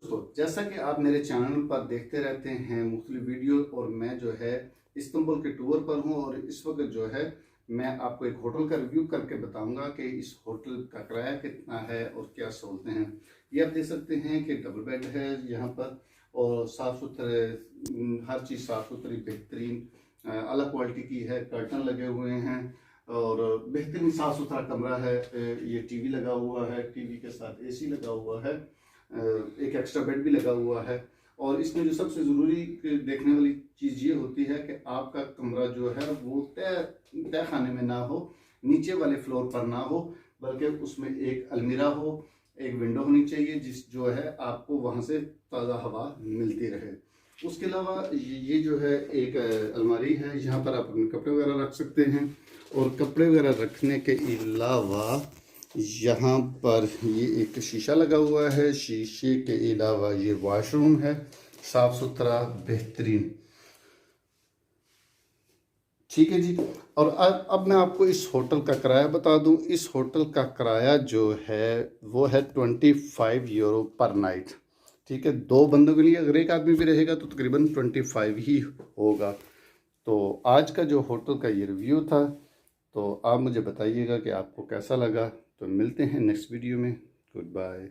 तो जैसा कि आप मेरे चैनल पर देखते रहते हैं मुख्तलिफ वीडियो, और मैं जो है इस्तांबुल के टूर पर हूं, और इस वक्त जो है मैं आपको एक होटल का रिव्यू करके बताऊंगा कि इस होटल का किराया कितना है और क्या सहूलतें हैं। ये आप देख सकते हैं कि डबल बेड है यहाँ पर, और साफ़ सुथरे, हर चीज़ साफ़ सुथरी बेहतरीन अलग क्वालिटी की है। कर्टन लगे हुए हैं और बेहतरीन साफ़ सुथरा कमरा है। ये टीवी लगा हुआ है, टीवी के साथ एसी लगा हुआ है, एक एक्स्ट्रा बेड भी लगा हुआ है। और इसमें जो सबसे ज़रूरी देखने वाली चीज़ ये होती है कि आपका कमरा जो है वो तय खाने में ना हो, नीचे वाले फ्लोर पर ना हो, बल्कि उसमें एक अलमीरा हो, एक विंडो होनी चाहिए जिस जो है आपको वहाँ से ताज़ा हवा मिलती रहे। उसके अलावा ये जो है एक अलमारी है, यहाँ पर आप अपने कपड़े वगैरह रख सकते हैं। और कपड़े वगैरह रखने के अलावा यहाँ पर ये एक शीशा लगा हुआ है। शीशे के अलावा ये वॉशरूम है, साफ़ सुथरा बेहतरीन। ठीक है जी। और अब मैं आपको इस होटल का किराया बता दूं। इस होटल का किराया जो है वो है 25 यूरो पर नाइट। ठीक है, दो बंदों के लिए, अगर एक आदमी भी रहेगा तो तकरीबन 25 ही होगा। तो आज का जो होटल का ये रिव्यू था, तो आप मुझे बताइएगा कि आपको कैसा लगा। तो मिलते हैं नेक्स्ट वीडियो में। Good bye.